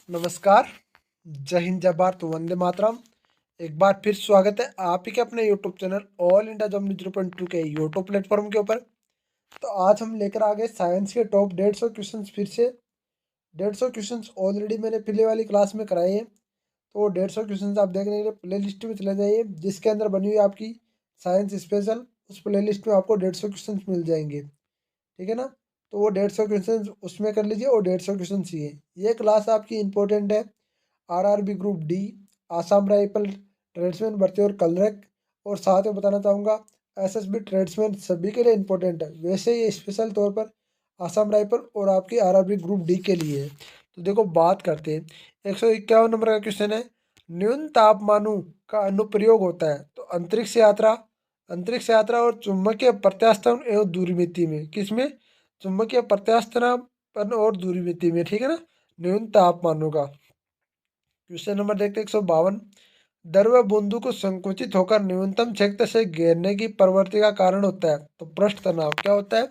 नमस्कार। जय हिंद, जय भारत, वंदे मातरम। एक बार फिर स्वागत है आप ही के अपने YouTube channel all India job news 0.2 के यूट्यूब प्लेटफॉर्म के ऊपर। तो आज हम लेकर आ गए साइंस के टॉप 150 क्वेश्चन। फिर से 150 क्वेश्चन ऑलरेडी मैंने पिछले वाली क्लास में कराए हैं। तो 150 क्वेश्चन आप देखने के लिए प्ले लिस्ट में चले जाइए, जिसके अंदर बनी हुई आपकी साइंस स्पेशल। उस प्ले लिस्ट में आपको 150 क्वेश्चन मिल जाएंगे, ठीक है ना। तो वो 150 क्वेश्चन उसमें कर लीजिए और 150 क्वेश्चन चाहिए। ये क्लास आपकी इंपॉर्टेंट है RRB group D, Assam rifle tradesman भर्ती और कलरक। और साथ में बताना चाहूँगा एसएसबी ट्रेड्समैन सभी के लिए इंपॉर्टेंट है। वैसे ये स्पेशल तौर पर आसाम राइफल और आपकी आरआरबी ग्रुप डी के लिए है। तो देखो बात करते हैं। 151 नंबर का क्वेश्चन है, न्यून तापमानों का अनुप्रयोग होता है तो अंतरिक्ष यात्रा और चुंबकीय प्रत्यास्थान एवं दूरमिति में। किसमें? चुंबकीय प्रत्यास्थापन और दूरमिति में, ठीक है ना। न्यून तापमानों का क्वेश्चन नंबर देखते 152। द्रव बूंदू को संकुचित होकर न्यूनतम क्षेत्र से घेरने की प्रवृत्ति का कारण होता है तो पृष्ठ तनाव। क्या होता है?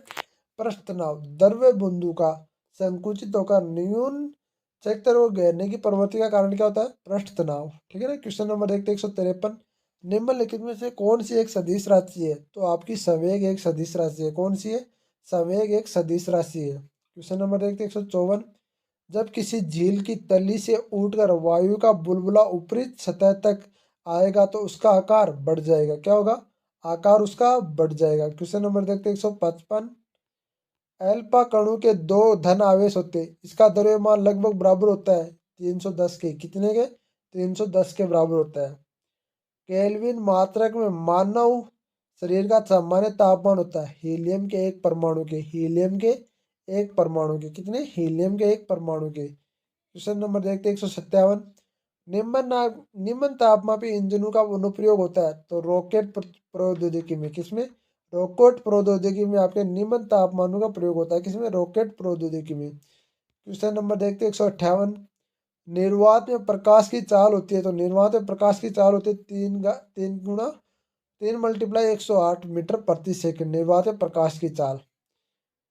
पृष्ठ तनाव। द्रव बूंदू का संकुचित होकर न्यून क्षेत्र को घेरने की प्रवृत्ति का कारण क्या होता है? पृष्ठ तनाव, ठीक है ना। क्वेश्चन नंबर देखते 153। निम्नलिखित में से कौन सी एक सदिश राशि है? तो आपकी संवेग एक सदिश राशि है। कौन सी है? संवेग एक सदिश राशि है। क्वेश्चन नंबर देखते 154। जब किसी झील की तली से उठकर वायु का बुलबुला ऊपरी सतह तक आएगा तो उसका आकार बढ़ जाएगा। क्या होगा? आकार उसका बढ़ जाएगा। क्वेश्चन नंबर देखते 155। एल्फा कणु के दो धन आवेश होते हैं, इसका द्रव्यमान लगभग बराबर होता है 310 के। कितने के? 310 के बराबर होता है। केल्विन मात्रक में मानव शरीर का सामान्य तापमान होता है हीलियम के एक परमाणु के। हीलियम के एक परमाणु के कितने? हीलियम के एक परमाणु के। क्वेश्चन नंबर देखते 157। निम्न तापमापी इंजनों का अनुप्रयोग होता है तो रॉकेट प्रौद्योगिकी में। किसमें? रॉकेट प्रौद्योगिकी में आपके निम्न तापमानों का प्रयोग होता है। किसमें? रॉकेट प्रौद्योगिकी में। क्वेश्चन नंबर देखते 158। निर्वात में प्रकाश की चाल होती है तो निर्वात में प्रकाश की चाल होती है तीन गुना 3 × 108 मीटर प्रति सेकंड। निर्वात में प्रकाश की चाल।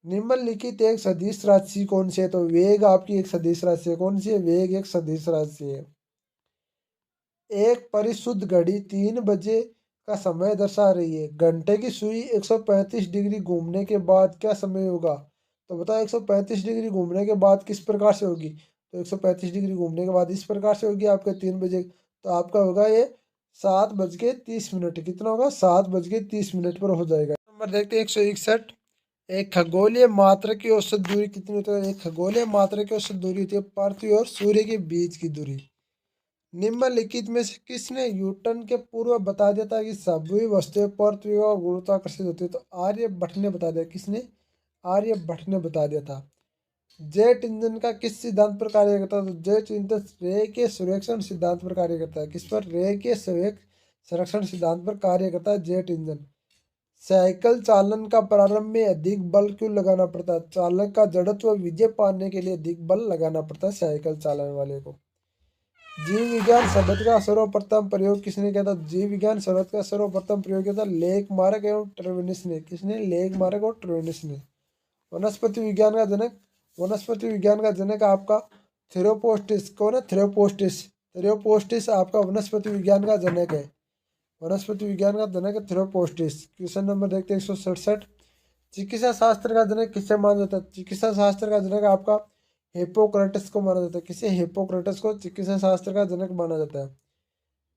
निम्नलिखित एक सदिश राशि कौन सी है? तो वेग आपकी एक सदिश राशि है। कौन सी है? वेग एक सदिश राशि है। एक परिशुद्ध घड़ी 3 बजे का समय दर्शा रही है। घंटे की सुई 135 डिग्री घूमने के बाद क्या समय होगा? तो बताओ 135 डिग्री घूमने के बाद किस प्रकार से होगी? तो 135 डिग्री घूमने के बाद इस प्रकार से होगी आपके 3 बजे। तो आपका होगा ये 7:30। कितना होगा? 7:30 पर हो जाएगा। नंबर देखते हैं 161। एक खगोलीय मात्रा की औसत दूरी कितनी होती है? एक खगोलीय मात्रा की औसत दूरी होती है पृथ्वी और सूर्य के बीच की दूरी। निम्नलिखित में से किसने न्यूटन के पूर्व बता दिया था कि सभी वस्तुएं पृथ्वी और गुरुत्वाकर्षित होती है? तो आर्यभट्ट ने बता दिया। किसने? आर्यभट्ट ने बता दिया था। जेट इंजन का किस सिद्धांत पर कार्य करता है? तो जेट इंजन रे के संरक्षण सिद्धांत पर कार्य करता है। किस पर? रे के संरक्षण सिद्धांत पर कार्य करता है जेट इंजन। साइकिल चालन का प्रारंभ में अधिक बल क्यों लगाना पड़ता है? चालक का जड़त्व विजय पाने के लिए अधिक बल लगाना पड़ता है साइकिल चालन वाले को। जीव विज्ञान शब्द का सर्वप्रथम प्रयोग किसने किया था? जीव विज्ञान शब्द का सर्वप्रथम प्रयोग किया था लेक मार्क एवं ट्रेविनिस ने। किसने? लेक मार्क और ट्रेविनिस ने। वनस्पति विज्ञान का जनक, वनस्पति विज्ञान का जनक आपका थेरोपोस्टिस। कौन है? थेरोपोस्टिस। थेरोपोस्टिस आपका वनस्पति विज्ञान का जनक है। वनस्पति विज्ञान का जनक है थेरोपोस्टिस। क्वेश्चन नंबर देखते हैं 167। चिकित्सा शास्त्र का जनक किसे माना जाता है? चिकित्सा शास्त्र का जनक आपका हिप्पोक्रेटस को माना जाता है। किसे? हिप्पोक्रेटस को चिकित्सा शास्त्र का जनक माना जाता है।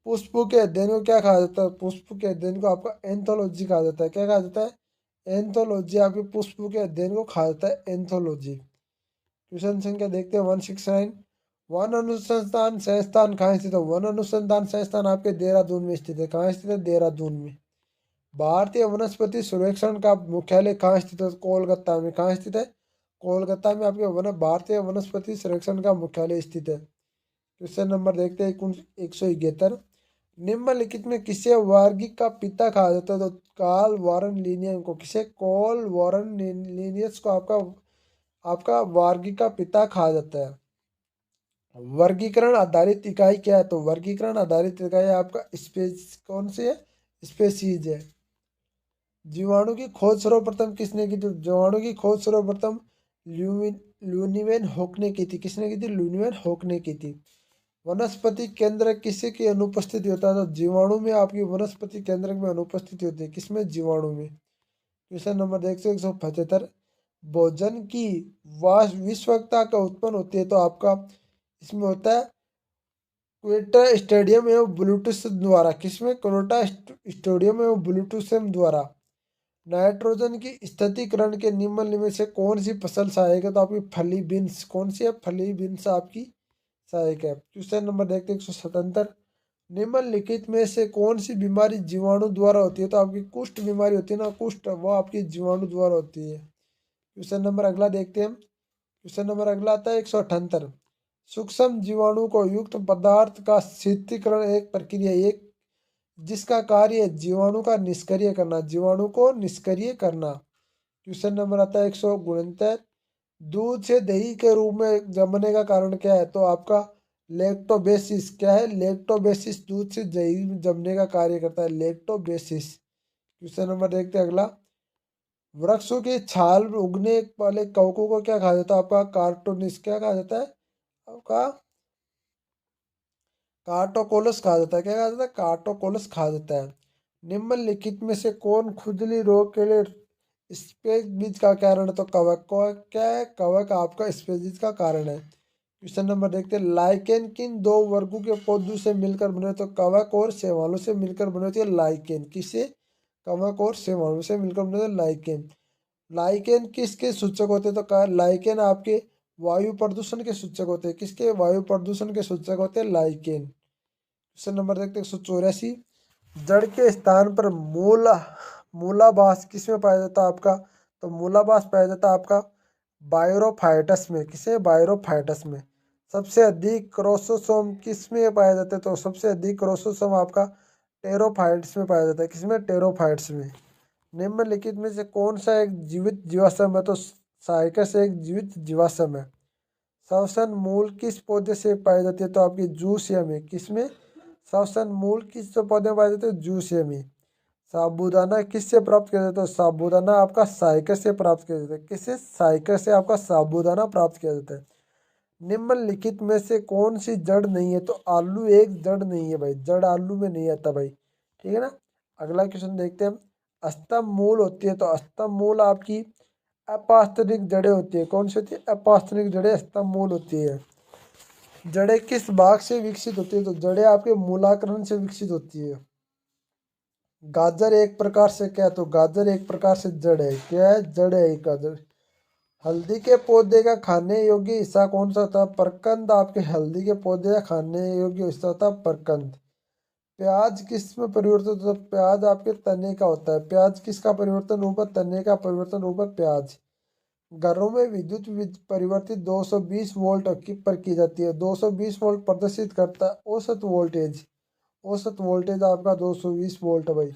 पुष्प के अध्ययन को क्या कहा जाता है? पुष्प के अध्ययन को आपका एंथोलॉजी कहा जाता है। क्या कहा जाता है? एंथोलॉजी। आपके पुष्प के अध्ययन को कहा जाता है एंथोलॉजी। क्वेश्चन संख्या देखते हैं 169। वन अनुसंधान संस्थान कहाँ स्थित है? वन अनुसंधान संस्थान आपके देहरादून में स्थित है। कहाँ स्थित है? देहरादून में। भारतीय वनस्पति सर्वेक्षण का मुख्यालय कहाँ स्थित है? कोलकाता में। कहाँ स्थित है? कोलकाता में आपके भारतीय वनस्पति सर्वेक्षण का मुख्यालय स्थित है। क्वेश्चन नंबर देखते हैं 171। निम्नलिखित में किसे वर्गिक का पिता कहा जाता है? तो कार्ल वॉरेन लिनियस को। किसे? कार्ल वॉरेन लिनियस को आपका आपका वर्गिक का पिता कहा जाता है। वर्गीकरण आधारित इकाई क्या है? तो वर्गीकरण आधारित इकाई आपका स्पेस कौन सी है? स्पेसीज है। जीवाणु की खोज सर्वप्रथम किसने की? तो जीवाणु की खोज सर्वप्रथम ल्यूनिवेन हॉक ने की थी? किसने की थी? ल्यूनिवेन हॉक ने की थी। वनस्पति केंद्र किसी की अनुपस्थिति होता है? तो जीवाणु में आपकी वनस्पति केंद्र में अनुपस्थिति होती है। किसमें? जीवाणु में। क्वेश्चन नंबर 175, भोजन की विषवक्ता का उत्पन्न होती है? तो आपका इसमें होता है क्वेटा स्टेडियम एवं ब्लूटूथ द्वारा। किसमें? क्वेटा स्टेडियम एवं ब्लूटूथ द्वारा। नाइट्रोजन की स्थितिकरण के निम्नलिखित में से कौन सी फसल सहायक है? तो आपकी फली बीन्स। कौन सी है? फली बीन्स आपकी सहायक है। क्वेश्चन नंबर देखते 177, निम्नलिखित में से कौन सी बीमारी जीवाणु द्वारा होती है? तो आपकी कुष्ठ बीमारी होती है ना, कुष्ठ, वो आपकी जीवाणु द्वारा होती है। क्वेश्चन नंबर अगला देखते हैं। क्वेश्चन नंबर अगला आता है 178, सूक्ष्म जीवाणु को युक्त पदार्थ का शीतलीकरण एक प्रक्रिया, एक जिसका कार्य है जीवाणु का निष्क्रिय करना, जीवाणु को निष्क्रिय करना। क्वेश्चन नंबर आता है 169, दूध से दही के रूप में जमने का कारण क्या है? तो आपका लैक्टोबेसिस। क्या है? लैक्टोबेसिस दूध से दही जमने का कार्य करता है, लैक्टोबेसिस। क्वेश्चन नंबर देखते हैं अगला, वृक्षों की छाल उगने वाले कवकों को क्या कहा जाता है? आपका कार्टोनिस। क्या कहा जाता है? आपका कार्टोकोलस कहा जाता है। क्या कहा जाता है? कार्टोकोलस कहा जाता है। निम्नलिखित में से कौन खुजली रोग के लिए स्पेस बीज का कारण है? तो कवक को। क्या है? कवक आपका स्पेस बीज का कारण है। क्वेश्चन नंबर देखते हैं, लाइकेन किन दो वर्गों के पौधों से मिलकर बने? तो कवक और शैवालों से मिलकर बने होती है लाइकेन। किससे? कवक और शैवालों से मिलकर बने होते हैं लाइकेन। लाइकेन किसके सूचक होते हैं? तो लाइकेन आपके वायु प्रदूषण के सूचक होते हैं। किसके? वायु प्रदूषण के सूचक होते हैं लाइकेन। क्वेश्चन नंबर देखते हैं 184, जड़ के स्थान पर मूलाभास किसमें पाया जाता है आपका? तो मूलाभास पाया जाता है आपका बायोरोफाइटस में। किसे? बायोरोफाइटस में। सबसे अधिक क्रोमोसोम किस में पाया जाता है? तो सबसे अधिक क्रोमोसोम आपका टेरोफाइट्स में पाया जाता है। किसमें? टेरोफाइट्स में। निम्नलिखित में से कौन सा एक जीवित जीवाश्म है? तो साइकस एक जीवित जीवाश्म है। श्वसन मूल किस पौधे से पाई जाती है? तो आपकी जूसिया में। किसमें? श्वसन मूल किस पौधे में पाए जाते हैं? जूसिया में। साबूदाना किससे प्राप्त किया जाता है? तो साबूदाना आपका साइकस से प्राप्त किया जाता है। किससे? साइकस से आपका साबूदाना प्राप्त किया जाता है। निम्नलिखित में से कौन सी जड़ नहीं है? तो आलू एक जड़ नहीं है भाई, जड़ आलू में नहीं आता भाई। ठीक है ना। अगला क्वेश्चन देखते हैं हम। स्तंभ मूल होती है? तो स्तंभ मूल आपकी अपास्तनिक जड़ें होती है। कौन सी होती है? अपास्तनिक जड़ें स्तंभ मूल होती है। जड़ें किस भाग से विकसित होती है? तो जड़ें आपके मूलाकरण से विकसित होती है। गाजर एक प्रकार से क्या है? तो गाजर एक प्रकार से जड़ है। क्या है? जड़ है एक गाजर। हल्दी के पौधे का खाने योग्य हिस्सा कौन सा होता है? परकंद। आपके हल्दी के पौधे का खाने योग्य हिस्सा होता है परकंद। प्याज किस में परिवर्तित होता है? तो प्याज आपके तने का होता है। प्याज किसका परिवर्तन रूप है? तने का परिवर्तन रूप है प्याज। घरों में विद्युत परिवर्तित 220 वोल्ट पर की जाती है। 220 वोल्ट प्रदर्शित करता है औसत वोल्टेज। औसत वोल्टेज आपका 220 वोल्ट है भाई।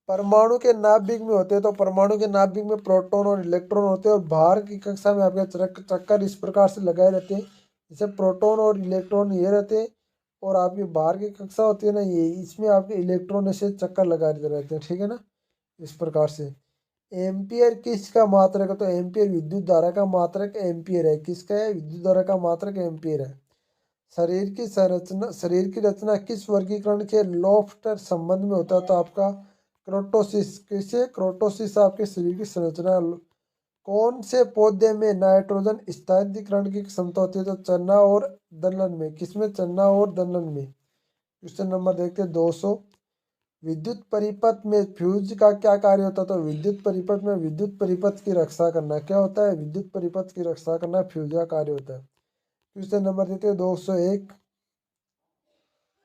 परमाणु के नाभिक में होते हैं? तो परमाणु के नाभिक में प्रोटॉन और इलेक्ट्रॉन होते हैं, और बाहर की कक्षा में आपके चक्कर इस प्रकार से लगाए रहते हैं, जैसे प्रोटॉन और इलेक्ट्रॉन ये रहते हैं, और आपकी बाहर की कक्षा होती है ना, ये इसमें आपके इलेक्ट्रॉन ऐसे चक्कर लगाए रहते हैं। ठीक है ना, इस प्रकार से। एम्पियर किसका मात्रक है? तो एम्पियर विद्युत धारा का मात्रक एम्पियर है। किसका है? विद्युत धारा का मात्रक एम्पियर है। शरीर की रचना किस वर्गीकरण के लोफ्टर संबंध में होता है? तो आपका क्रोटोसिस। किसे? क्रोटोसिस आपके शरीर की संरचना। कौन से पौधे में नाइट्रोजन स्थायीकरण की क्षमता होती है? तो चना और दलहन में। किसमें? चना और दलहन में। क्वेश्चन नंबर देखते हैं 200, विद्युत परिपथ में फ्यूज का क्या कार्य होता है? तो विद्युत परिपथ में विद्युत परिपथ की रक्षा करना। क्या होता है? विद्युत परिपथ की रक्षा करना फ्यूज का कार्य होता है। क्वेश्चन नंबर देते हैं 201,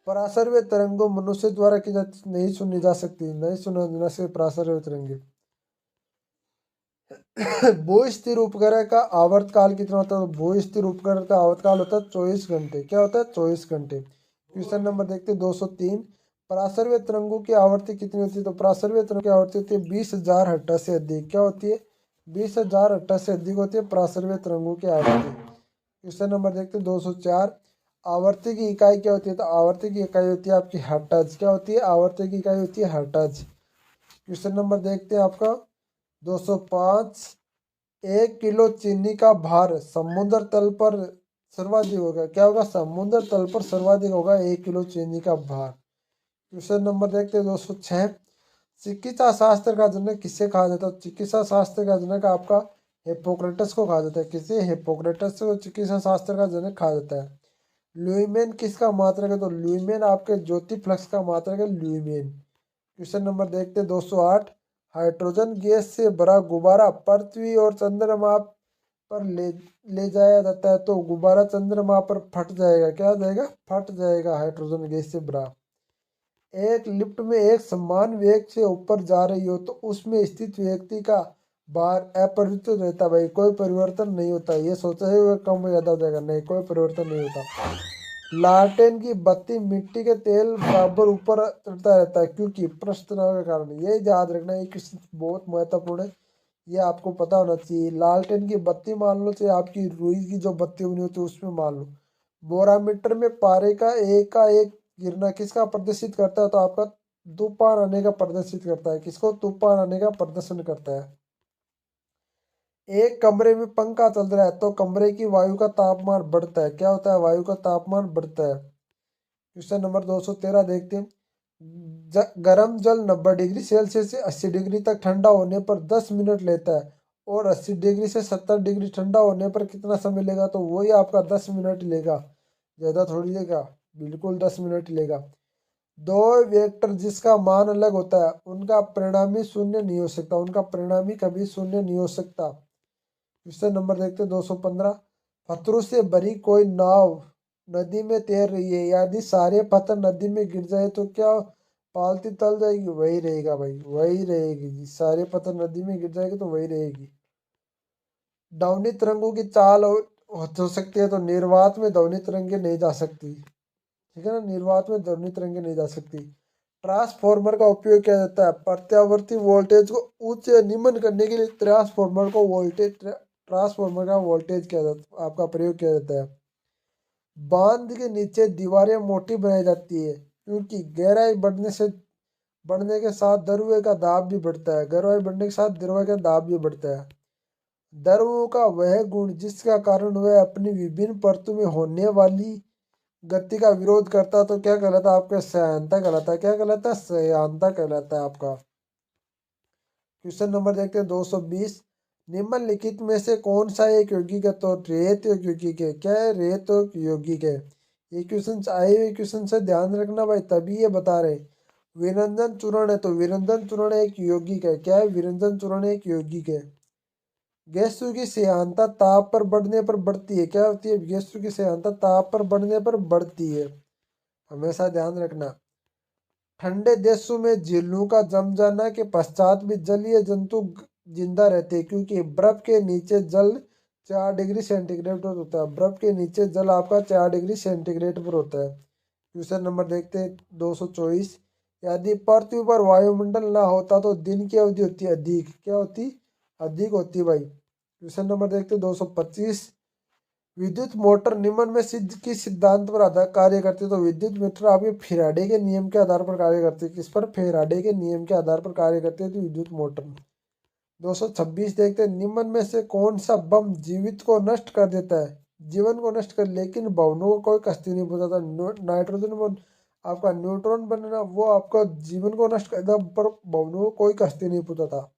पराश्रव्य तरंगों मनुष्य द्वारा की नहीं सुनी जा सकती, नहीं सुना जा सकती पराश्रव्य तरंगे। भू स्थिर उपग्रह का आवर्तकाल कितना होता है? तो भू स्थिर उपग्रह का आवर्तकाल होता है 24 घंटे। क्या होता है? 24 घंटे। क्वेश्चन नंबर देखते हैं 203, पराश्रव्य तरंगों की आवृत्ति कितनी होती है? तो पराश्रव्य तरंगों की आवृत्ति होती है 20,000 हर्ट्ज से अधिक। क्या होती है? 20,000 हर्ट्ज से अधिक होती है पराश्रव्य तरंगों की आवृत्ति। क्वेश्चन नंबर देखते हैं 204, आवर्ती की इकाई क्या होती है? तो आवर्ती की इकाई होती है आपकी हर्ट्ज। क्या होती है? आवर्ती की इकाई होती है हर्ट्ज। क्वेश्चन नंबर देखते हैं आपका 205, 1 किलो चीनी का भार समुद्र तल पर सर्वाधिक होगा। क्या होगा? समुद्र तल पर सर्वाधिक होगा 1 किलो चीनी का भार। क्वेश्चन नंबर देखते हैं 206। चिकित्सा शास्त्र का जनक किसे कहा जाता है? चिकित्सा शास्त्र का जनक आपका हिप्पोक्रेटस को कहा जाता है। किसे? हिप्पोक्रेटस को चिकित्सा शास्त्र का जनक कहा जाता है। ल्यूमेन किसका मात्रक है? तो ल्यूमेन आपके ज्योति फ्लक्स का मात्रक है, ल्यूमेन। क्वेश्चन नंबर देखते हैं 208। हाइड्रोजन गैस से भरा गुब्बारा पृथ्वी और चंद्रमा पर ले जाया जाता है तो गुब्बारा चंद्रमा पर फट जाएगा। क्या हो जाएगा? फट जाएगा, हाइड्रोजन गैस से भरा। एक लिफ्ट में एक समान वेग से ऊपर जा रही हो तो उसमें स्थित व्यक्ति का भार अपरिवर्तित रहता है। भाई कोई परिवर्तन नहीं होता। ये सोचा है वो कम ज्यादा हो जाएगा, नहीं, कोई परिवर्तन नहीं होता। लालटेन की बत्ती मिट्टी के तेल बराबर ऊपर चढ़ता रहता है क्योंकि पृष्ठ तनाव के कारण। ये याद रखना, ये क्वेश्चन बहुत महत्वपूर्ण है, ये आपको पता होना चाहिए। लालटेन की बत्ती मान लो, चाहे आपकी रुई की जो बत्ती बनी होती है उसमें मान लो। बोरामीटर में पारे का एक गिरना किसका प्रदर्शित करता है? तो आपका तूफान आने का प्रदर्शित करता है। किसको? तूफान आने का प्रदर्शन करता है। एक कमरे में पंखा चल रहा है तो कमरे की वायु का तापमान बढ़ता है। क्या होता है? वायु का तापमान बढ़ता है। क्वेश्चन नंबर 213 देखते हैं। गर्म जल 90 डिग्री सेल्सियस से 80 डिग्री तक ठंडा होने पर 10 मिनट लेता है और 80 डिग्री से 70 डिग्री ठंडा होने पर कितना समय लेगा? तो वही आपका 10 मिनट लेगा, ज़्यादा थोड़ी लेगा, बिल्कुल 10 मिनट लेगा। दो वेक्टर जिसका मान अलग होता है उनका परिणामी शून्य नहीं हो सकता, उनका परिणामी कभी शून्य नहीं हो सकता। क्वेश्चन नंबर देखते हैं 215। पत्थरों से भरी कोई नाव नदी में तैर रही है, यदि सारे पत्थर नदी में गिर जाए तो क्या पालती तल जाएगी? वही रहेगा भाई, वही रहेगी जी। सारे पत्थर नदी में गिर जाएंगे तो वही रहेगी। ध्वनि तरंगों की चाल हो सकती है तो निर्वात में ध्वनि तरंगे नहीं जा सकती। ठीक है ना, निर्वात में ध्वनि तरंगे नहीं जा सकती। ट्रांसफॉर्मर का उपयोग किया जाता है प्रत्यावर्ती वोल्टेज को उच्च या निम्न करने के लिए। ट्रांसफॉर्मर का वोल्टेज किया जाता, आपका प्रयोग किया जाता है। बांध के नीचे दीवारें मोटी बनाई जाती है क्योंकि गहराई बढ़ने के साथ दरवे का दाब भी बढ़ता है। गहराई बढ़ने के साथ दरवे का दाब भी बढ़ता है। दरवों का वह गुण जिसका कारण वह अपनी विभिन्न परतों में होने वाली गति का विरोध करता है तो क्या कहलाता है? आपका सहायता कहलाता है। क्या कहलाता है? सहायता कहलाता है आपका। क्वेश्चन नंबर देखते हैं 220। निम्नलिखित में से कौन सा एक यौगिक है? तो रेत एक यौगिक है। क्या है? रेत एक यौगिक है। ये क्वेश्चन आए हुए क्वेश्चन से ध्यान रखना भाई, तभी ये बता रहे। विरंजन चूर्ण है तो विरंजन चूर्ण एक यौगिक है। क्या है? विरंजन चूर्ण एक यौगिक है। गैसों की सेयांता ताप पर बढ़ने पर बढ़ती है। क्या होती है? गैसों की सेयांता ताप पर बढ़ने पर बढ़ती है, हमेशा ध्यान रखना। ठंडे देशों में झीलों का जम जाना के पश्चात भी जलीय जंतु जिंदा रहते हैं क्योंकि बर्फ के नीचे जल 4 डिग्री सेंटीग्रेड पर होता है। बर्फ के नीचे जल आपका 4 डिग्री सेंटीग्रेड पर होता है। क्वेश्चन नंबर देखते हैं 224। यदि पृथ्वी पर वायुमंडल ना होता तो दिन की अवधि होती अधिक। क्या होती? अधिक होती भाई। क्वेश्चन नंबर देखते हैं 225। विद्युत मोटर निम्न में सिद्ध किस सिद्धांत पर आधार कार्य करती है? तो विद्युत मोटर आपके फैराडे के नियम के आधार पर कार्य करती है। किस पर? फैराडे के नियम के आधार पर कार्य करती है तो विद्युत मोटर। 226 देखते हैं। निम्न में से कौन सा बम जीवित को नष्ट कर देता है? जीवन को नष्ट कर, लेकिन भवनों को कोई क्षति नहीं पहुंचाता। नाइट्रोजन में आपका न्यूट्रॉन बनना वो आपका जीवन को नष्ट कर देता पर भवनों को कोई क्षति नहीं पहुंचाता।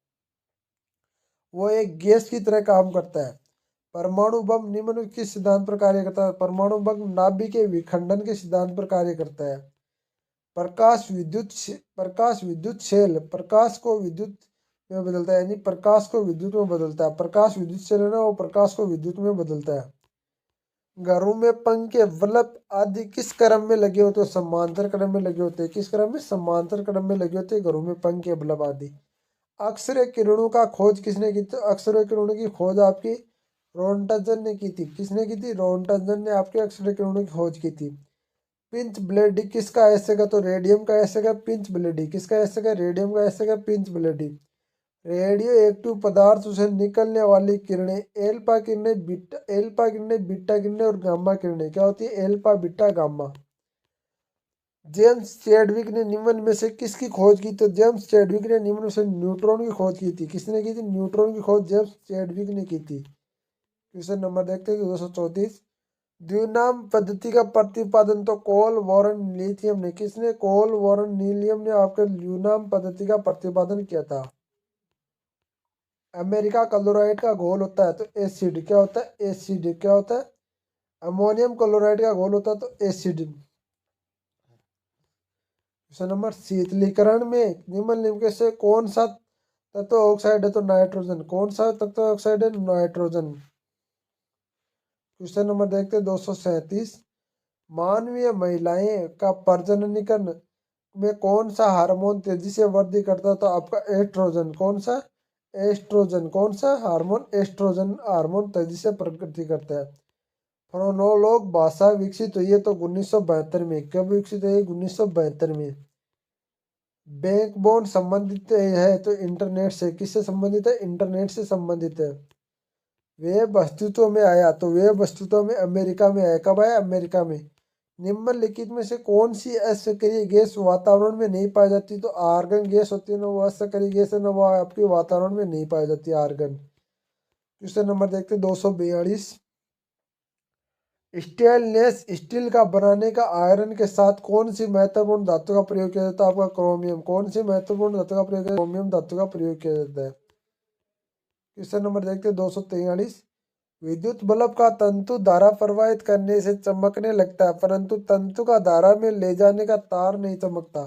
वो एक गैस की तरह काम करता है। परमाणु बम निम्न किस सिद्धांत पर कार्य करता है? परमाणु बम नाभिक के विखंडन के सिद्धांत पर कार्य करता है। प्रकाश विद्युत शेल प्रकाश को विद्युत में बदलता है, यानी प्रकाश को विद्युत में बदलता है। प्रकाश विद्युत शेल है ना, वो प्रकाश को विद्युत में बदलता है। घरों में पंखे बल्ब आदि किस क्रम में लगे होते हैं? समांतर क्रम में लगे होते हैं। किस क्रम में? समांतर क्रम में लगे होते हैं घरों में पंखे बल्ब आदि। अक्सरे किरणों का खोज किसने की? तो अक्सरे किरणों की खोज आपकी रोन्टजन ने की थी। किसने की थी? रोन्टजन ने आपके अक्सरे किरणों की खोज की थी। पिंच ब्लेडी किसका ऐसे का? तो रेडियम का ऐसे का पिंच ब्लेडी। किसका ऐसे का? रेडियम का ऐसे का पिंच ब्लेडी। रेडियो एक्टिव पदार्थ से निकलने वाली किरणें एल्फा किरणें बीटा किरणें और गामा किरणें क्या होती है? Alpha beta gamma. James Chadwick ने निम्न में से किसकी खोज की? तो जेम्स चैडविक ने निम्न में से न्यूट्रॉन की खोज की थी। किसने की थी? न्यूट्रॉन की खोज जेम्स चैडविक ने की थी। क्वेश्चन नंबर देखते हैं 234। द्विनाम पद्धति का प्रतिपादन तो कोल वॉरन लिथियम ने, किसने? कोल वॉरन नीलियम ने आपके द्विनाम पद्धति का प्रतिपादन किया था। अमेरिका क्लोराइड का घोल होता है तो एसिड, क्या होता है? एसिड। क्या होता है? अमोनियम क्लोराइड का घोल होता है तो एसिड। क्वेश्चन नंबर, शीतलीकरण में निम्नलिखित से कौन सा तत्व ऑक्साइड है? तो नाइट्रोजन। कौन सा तत्व ऑक्साइड है? नाइट्रोजन। क्वेश्चन नंबर देखते हैं 237। मानवीय महिलाएं का प्रजननीकरण में कौन सा हार्मोन तेजी से वृद्धि करता है? तो आपका एस्ट्रोजन। कौन सा? एस्ट्रोजन। कौन सा हार्मोन? एस्ट्रोजन हार्मोन तेजी से प्रगति करता है। फोनोलॉग भाषा विकसित हुई है तो 1972 में। कब विकसित हुई? 1972 में। बैकबोन संबंधित है तो इंटरनेट से। किससे संबंधित है? इंटरनेट से संबंधित है। वेब अस्तित्व में आया तो वेब अस्तित्व में अमेरिका में आया। कब आया? अमेरिका में। निम्नलिखित में से कौन सी असक्रिय गैस वातावरण में नहीं पाई जाती? तो आर्गन गैस होती है ना, वो असक्रिय गैस है ना, वो आपके वातावरण में नहीं पाई जाती आर्गन। क्वेश्चन नंबर देखते हैं 242। स्टेनलेस स्टील का बनाने का आयरन के साथ कौन सी महत्वपूर्ण धातु का प्रयोग किया जाता है? आपका क्रोमियम। कौन सी महत्वपूर्ण धातु का प्रयोग किया? क्रोमियम धातु का प्रयोग किया जाता है। क्वेश्चन नंबर देखते हैं 243। विद्युत बल्ब का तंतु धारा प्रवाहित करने से चमकने लगता है परंतु तंतु का धारा में ले जाने का तार नहीं चमकता।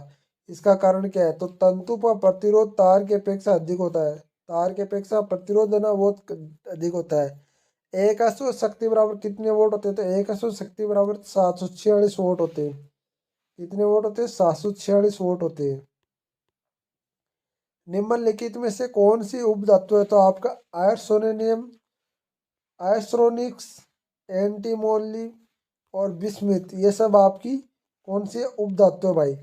इसका कारण क्या है? तो तंतु पर प्रतिरोध तार की अपेक्षा अधिक होता है। तार की अपेक्षा प्रतिरोध है ना, बहुत अधिक होता है। एक अश्व शक्ति बराबर कितने वोट होते हैं? तो एक अश्व शक्ति बराबर 746 वोट होते हैं। कितने वोट होते हैं? 746 वोट होते हैं। निम्नलिखित में से कौन सी उपधातु है? तो आपका आयरसोनियम, आयस्ट्रोनिक्स, एंटीमोनी और बिस्मिथ, ये सब आपकी कौन सी उपधातु है भाई?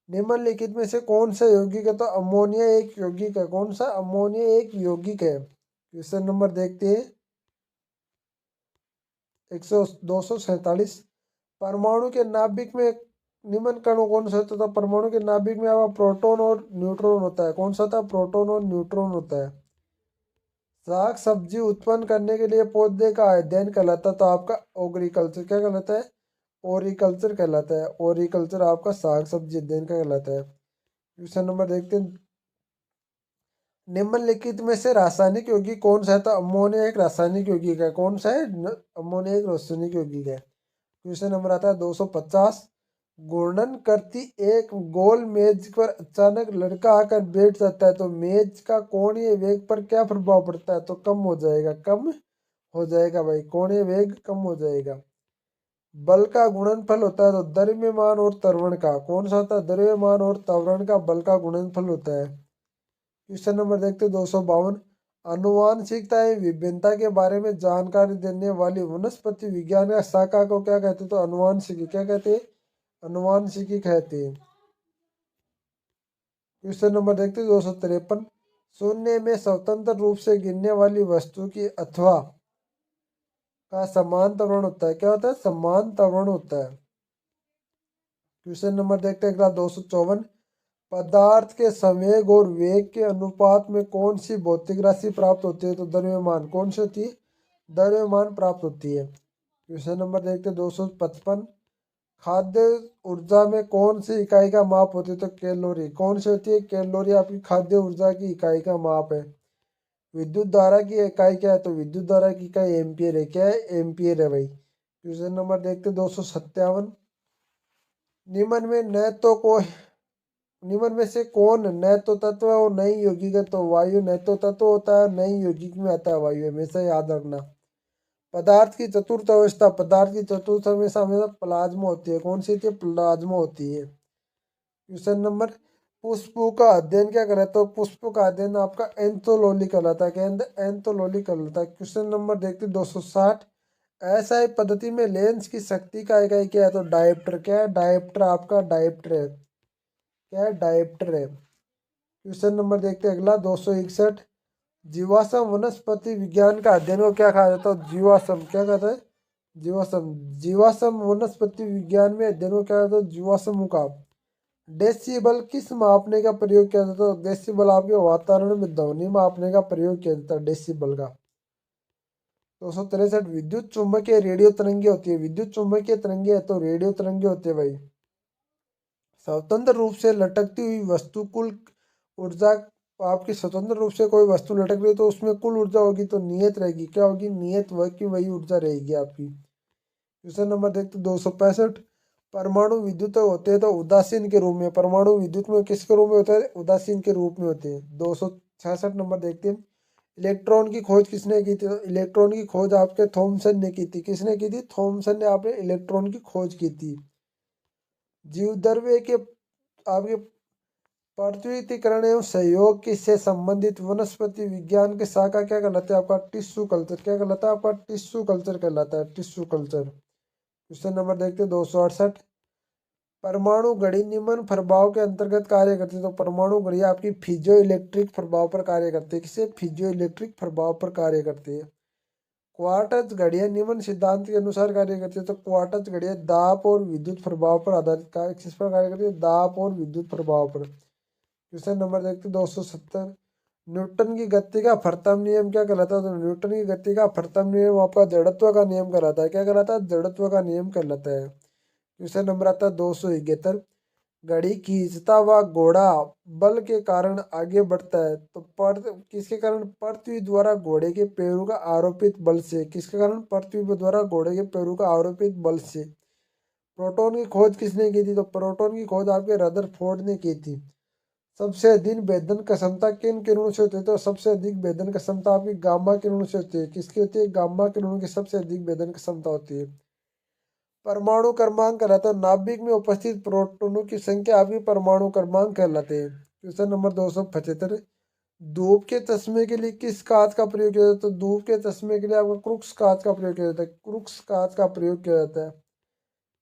निम्नलिखित में से कौन सा यौगिक है? तो अमोनिया एक यौगिक है। कौन सा? अमोनिया एक यौगिक है। क्वेश्चन नंबर देखते हैं 247। परमाणु के नाभिक में निम्न कणों कौन सा होता है? परमाणु के नाभिक में आपका प्रोटॉन और न्यूट्रॉन होता है। कौन सा होता है? प्रोटॉन और न्यूट्रॉन होता है। साग सब्जी उत्पन्न करने के लिए पौधे का अध्ययन कहलाता है तो आपका ओग्रीकल्चर। क्या कहलाता है? ओरिकल्चर कहलाता है। ओरिकल्चर आपका साग सब्जी अध्ययन का कहलाता है। क्वेश्चन नंबर देखते हैं, निम्नलिखित में से रासायनिक यौगिक कौन सा है? तो अमोनिया एक रासायनिक यौगिक है। कौन सा है? अमोनिया एक रासायनिक यौगिक है। क्वेश्चन नंबर आता है 250। घूर्णन करती एक गोल मेज पर अचानक लड़का आकर बैठ जाता है तो मेज का कोणीय वेग पर क्या प्रभाव पड़ता है? तो कम हो जाएगा। कम हो जाएगा भाई, कोणीय वेग कम हो जाएगा। बल का गुणनफल होता है तो द्रव्यमान और त्वरण का। कौन सा होता है? द्रव्यमान और त्वरण का बल का गुणनफल होता है। क्वेश्चन नंबर देखते हैं 252। अनुवांशिकता एवं विभिन्नता के बारे में जानकारी देने वाली वनस्पति विज्ञान का शाखा को क्या कहते हैं? तो अनुवांशिकी। क्या कहते हैं? अनुवांशिकी कहते हैं। क्वेश्चन नंबर देखते हैं 253। शून्य में स्वतंत्र रूप से गिरने वाली वस्तु की अथवा का समान त्वरण होता है। क्या होता है? समान त्वरण होता है। क्वेश्चन नंबर देखते हैं अगला 254। पदार्थ के संवेग और वेग के अनुपात में कौन सी भौतिक राशि प्राप्त होती है? तो द्रव्यमान। कौन सी होती है? द्रव्यमान प्राप्त होती है। क्वेश्चन नंबर देखते हैं 255। खाद्य ऊर्जा में कौन सी इकाई का माप होती है? तो कैलोरी। कौन सी होती है? कैलोरी आपकी खाद्य ऊर्जा की इकाई का माप है। विद्युत धारा की इकाई क्या है? तो विद्युत धारा की इकाई एम्पियर है। क्या है? एम्पियर है भाई। क्वेश्चन नंबर देखते हैं 257। निम्न में न तो को निम्न में से कौन न तो तत्व है और नहीं यौगिक है? तो वायु न तो तत्व होता है, नहीं यौगिक में आता है वायु, हमेशा याद रखना। पदार्थ की चतुर्थ अवस्था, पदार्थ की चतुर्थ अवस्था हमेशा प्लाज्मा होती है। कौन सी होती है? प्लाज्मा होती है। क्वेश्चन नंबर, पुष्प का अध्ययन क्या कहलाता है? तो पुष्प का अध्ययन आपका एंथोलॉजी कहलाता है। क्या? एंथोलॉजी कहलाता है। क्वेश्चन नंबर देखते 260। ऐसा ही पद्धति में लेंस की शक्ति का इकाई क्या है? तो डायप्टर। क्या है? डायप्टर आपका डायप्टर है। क्या है? डायप्टर है। क्वेश्चन नंबर देखते हैं अगला 261। जीवाश्म वनस्पति विज्ञान का अध्ययन को क्या कहा जाता है? जीवाश्म। क्या कहता है? जीवाश्म। जीवाश्म वनस्पति विज्ञान में अध्ययनों क्या जाता है? जीवाश्मों का। डेसिबल किस मापने का प्रयोग किया जाता है? डेसिबल आपके वातावरण में ध्वनि मापने का प्रयोग किया जाता है, डेसिबल का। 263 विद्युत चुम्बकीय रेडियो तरंगे होती है। विद्युत चुम्बकीय तरंगे है तो रेडियो तरंगे होते हैं भाई। स्वतंत्र रूप से लटकती हुई वस्तु कुल ऊर्जा, आपकी स्वतंत्र रूप से कोई वस्तु लटक रही है तो उसमें कुल ऊर्जा होगी तो नियत रहेगी। क्या होगी? नियत, वह की वही ऊर्जा रहेगी आपकी। क्वेश्चन नंबर देखते 265। परमाणु विद्युत होते हैं तो उदासीन के रूप में। परमाणु विद्युत में किसके रूप में होते हैं? उदासीन के रूप में होते हैं। 266 नंबर देखते हैं। इलेक्ट्रॉन की खोज किसने की थी? तो इलेक्ट्रॉन की खोज आपके थॉमसन ने की थी। किसने की थी? थॉमसन ने आपने इलेक्ट्रॉन की खोज की थी। जीवद्रव्य के आपके पृथ्वीकरण एवं सहयोग की से संबंधित वनस्पति विज्ञान के शाखा क्या कहलाता है? आपका टिश्यू कल्चर। क्या कहलाता है? आपका टिश्यू कल्चर कहलाता है, टिश्यू कल्चर। क्वेश्चन नंबर देखते हैं 268। परमाणु घड़ी निम्न प्रभाव के अंतर्गत कार्य करती है। तो परमाणु घड़ी आपकी फिजियो इलेक्ट्रिक प्रभाव पर कार्य करती है। किसे? फिजियो इलेक्ट्रिक प्रभाव पर कार्य करती है। क्वार्टज घड़ियां निम्न सिद्धांत के अनुसार कार्य करती है। तो क्वार्टज घड़ियां दाब और विद्युत प्रभाव पर आधारित कार्य, किस पर कार्य करती है? दाब और विद्युत प्रभाव पर। क्वेश्चन नंबर देखते 270। न्यूटन की गति का प्रथम नियम क्या कहलाता है? तो न्यूटन की गति का प्रथम नियम आपका जड़त्व का नियम कहलाता है। क्या कहलाता है? जड़त्व का नियम कहलाता है। क्वेश्चन नंबर आता है 271। घड़ी खींचता हुआ घोड़ा बल के कारण आगे बढ़ता है तो किसके कारण? पृथ्वी द्वारा घोड़े के पैरों का आरोपित बल से। किसके कारण? पृथ्वी द्वारा घोड़े के पैरों का आरोपित बल से। प्रोटॉन की खोज किसने की थी? तो प्रोटॉन की खोज आपके रदरफोर्ड ने की थी। सबसे अधिक भेदन क्षमता किन किरणों से होती है? तो सबसे अधिक भेदन क्षमता आपकी गामा किरणों से होती है। किसकी होती है? गामा किरणों की सबसे अधिक भेदन क्षमता होती है। परमाणु क्रमांक कहलाता है नाभिक में उपस्थित प्रोटॉनों की संख्या आपकी परमाणु क्रमांक कहलाते हैं। Question number 275। धूप के चश्मे के लिए किस कांच का प्रयोग किया जाता है? तो धूप के चश्मे के लिए आपका क्रुक्स कांच का प्रयोग किया जाता है। क्रुक्स कांच का प्रयोग किया जाता है।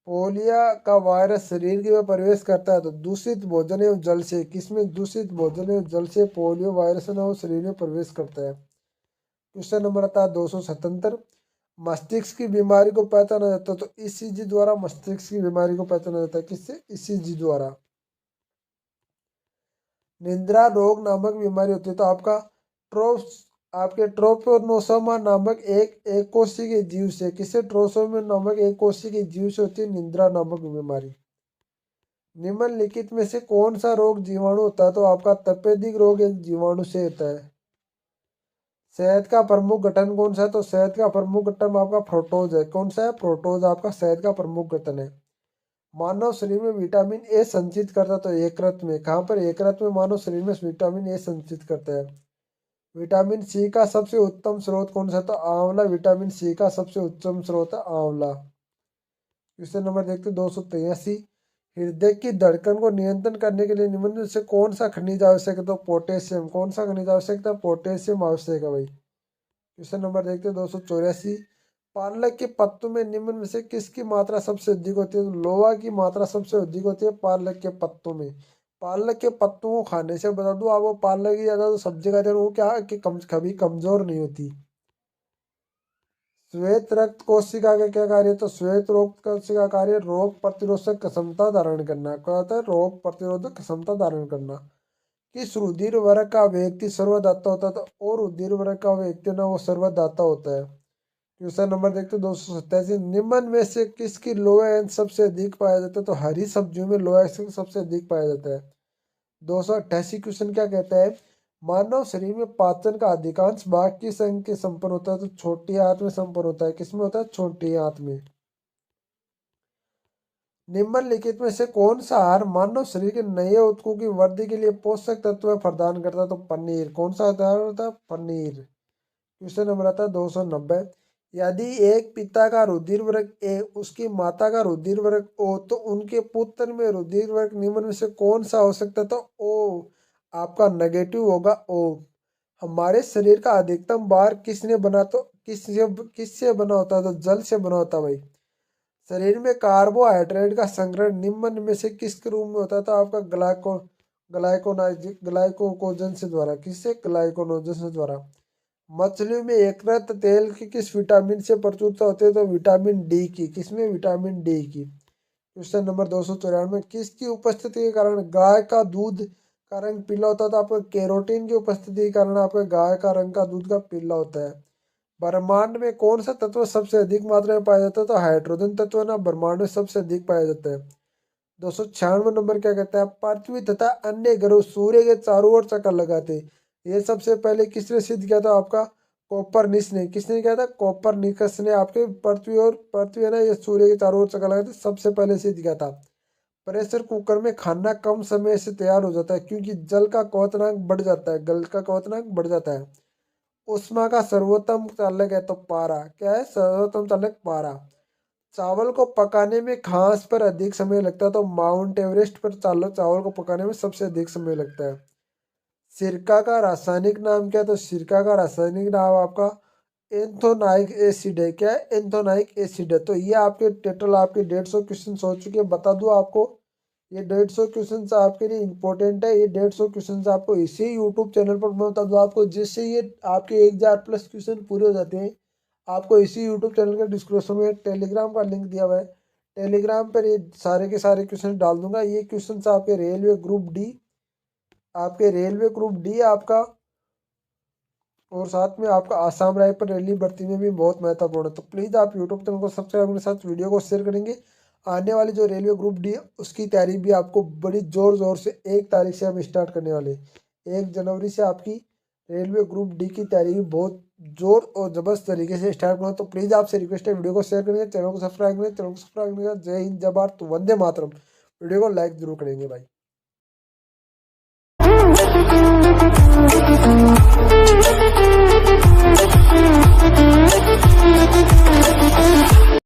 पोलिया का वायरस शरीर में प्रवेश करता है तो दूषित भोजन एवं जल से। किसमें? दूषित भोजन एवं जल से पोलियो वायरस है ना वो शरीर में प्रवेश करता है। क्वेश्चन नंबर आता है 277। मस्तिष्क की बीमारी को पहचाना जाता है तो ईसीजी द्वारा मस्तिष्क की बीमारी को पहचाना जाता है। किससे? ईसीजी द्वारा। निद्रा रोग नामक बीमारी होती है तो आपका ट्रोप्स आपके ट्रोपोनोसोमा नामक एक कोशिकीय जीव से। किससे? ट्रोसोमा नामक एक कोशिकीय जीव से होती है निद्रा नामक बीमारी। निम्नलिखित में से कौन सा रोग जीवाणु होता है? तो आपका तपेदिक रोग एक जीवाणु से होता है। शहद का प्रमुख गठन कौन सा है? तो शहद का प्रमुख गठन आपका प्रोटोज है। कौन सा है? प्रोटोज आपका शहद का प्रमुख गठन है। मानव शरीर में विटामिन ए संचित करता है तो यकृत में। कहाँ पर? यकृत में मानव शरीर में विटामिन ए संचित करता है। विटामिन सी का सबसे उत्तम स्रोत कौन सा? तो आंवला विटामिन सी का सबसे उत्तम स्रोत है आंवला। क्वेश्चन नंबर देखते 283। हृदय की धड़कन को नियंत्रण करने के लिए निम्न में से कौन सा खनिज आवश्यक है? तो पोटेशियम। कौन सा खनिज आवश्यक था? पोटेशियम आवश्यक है भाई। क्वेश्चन नंबर देखते 284। पालक के पत्तों में निम्न में से किसकी मात्रा सबसे अधिक होती है? तो लोहा की मात्रा सबसे अधिक होती है पालक के पत्तों में। पालक के पत्तों को खाने से बता दूं आपको, पालक की ज्यादा तो सब्जी खाते हैं वो क्या है कि कभी कमजोर नहीं होती। श्वेत रक्त कोशिका का क्या कार्य है? तो श्वेत रक्त कोशिका का कार्य रोग प्रतिरोधक क्षमता धारण करना। क्या होता है? रोग प्रतिरोधक क्षमता धारण करना। किस रुधिर वर्ग का व्यक्ति सर्वदाता होता है? तो और रुधिर वर्ग का व्यक्ति ना वो सर्वदाता होता है। क्वेश्चन नंबर देखते 287। निम्न में से किसकी लोहा अंश सबसे अधिक पाया जाता है? तो हरी सब्जियों में लोहा अंश सबसे अधिक पाया जाता है। 288 क्वेश्चन क्या कहता है? मानव शरीर में पाचन का अधिकांश भाग किस अंग के संपन्न होता है? तो छोटी आंत में संपन्न होता है। किसमें होता है? छोटी आंत में। निम्नलिखित में से कौन सा आहार मानव शरीर के नए ऊतकों की वृद्धि के लिए पोषक तत्व प्रदान करता है? तो पनीर। कौन सा आहार होता है? पनीर। क्वेश्चन नंबर आता है 290। यदि एक पिता का रुधिर वर्ग ए उसकी माता का रुधिर वर्ग ओ तो उनके पुत्र में रुधिर वर्ग निम्न में से कौन सा हो सकता है? तो ओ आपका नेगेटिव होगा ओ। हमारे शरीर का अधिकतम भार किसने बना? तो किससे बना होता है? तो जल से बना होता है भाई। शरीर में कार्बोहाइड्रेट का संग्रहण निम्न में से किस रूप में होता है? तो आपका ग्लाइकोजन से द्वारा। किससे? ग्लाइकोनोजन से द्वारा। मछलियों में यकृत तेल की किस विटामिन से प्रचुरता होती है? तो विटामिन डी की। किसमें? विटामिन डी की। क्वेश्चन नंबर 294, किसकी उपस्थिति के कारण गाय का दूध का रंग पीला होता है? तो आपको कैरोटीन की उपस्थिति के कारण आपका गाय का रंग का दूध का पीला होता है। ब्रह्मांड में कौन सा तत्व सबसे अधिक मात्रा में पाया जाता है? तो हाइड्रोजन तत्व ना ब्रह्मांड में सबसे अधिक पाया जाता है। 296 नंबर क्या कहता है? पृथ्वी तथा अन्य ग्रह सूर्य के चारों ओर चक्कर लगाते। ये सबसे पहले किसने सिद्ध किया था? आपका कोपरनिकस ने। किसने किया था? कोपरनिकस ने आपके पृथ्वी है ना ये सूर्य के चारों ओर चक्कर लगाते सबसे पहले सिद्ध किया था। प्रेशर कुकर में खाना कम समय से तैयार हो जाता है क्योंकि जल का क्वथनांक बढ़ जाता है। जल का क्वथनांक बढ़ जाता है। उष्मा का सर्वोत्तम चालक है तो पारा। क्या है? सर्वोत्तम चालक पारा। चावल को पकाने में घास पर अधिक समय लगता है तो माउंट एवरेस्ट पर चावल को पकाने में सबसे अधिक समय लगता है। सिरका का रासायनिक नाम क्या है? तो सिरका का रासायनिक नाम आपका एंथोनाइक एसिड है। क्या है? एंथोनाइक एसिड है। तो ये आपके टोटल आपके 150 क्वेश्चन हो चुके हैं। बता दूं आपको, ये 150 क्वेश्चन आपके लिए इंपॉर्टेंट है। ये 150 क्वेश्चन आपको इसी यूट्यूब चैनल पर मैं बता दूं आपको, जिससे ये आपके 1000 प्लस क्वेश्चन पूरे हो जाते हैं। आपको इसी यूट्यूब चैनल के डिस्क्रिप्शन में टेलीग्राम का लिंक दिया हुआ है। टेलीग्राम पर ये सारे के सारे क्वेश्चन डाल दूंगा। ये क्वेश्चन आपके रेलवे ग्रुप डी, आपके रेलवे ग्रुप डी आपका, और साथ में आपका आसाम राइफल रैली भर्ती में भी बहुत महत्वपूर्ण है। तो प्लीज़ आप यूट्यूब चैनल को सब्सक्राइब करने के साथ वीडियो को शेयर करेंगे। आने वाली जो रेलवे ग्रुप डी है उसकी तैयारी भी आपको बड़ी जोर जोर से 1 तारीख से हम स्टार्ट करने वाले। 1 जनवरी से आपकी रेलवे ग्रुप डी की तैयारी भी बहुत जोर और जबरदस्त तरीके से स्टार्ट करना। तो प्लीज़ आपसे रिक्वेस्ट है वीडियो को शेयर करेंगे, चैनल को सब्सक्राइब करेंगे। चैनल को सब्सक्राइब करेंगे। जय हिंद, जय भारत, वंदे मातरम। वीडियो को लाइक जरूर करेंगे भाई।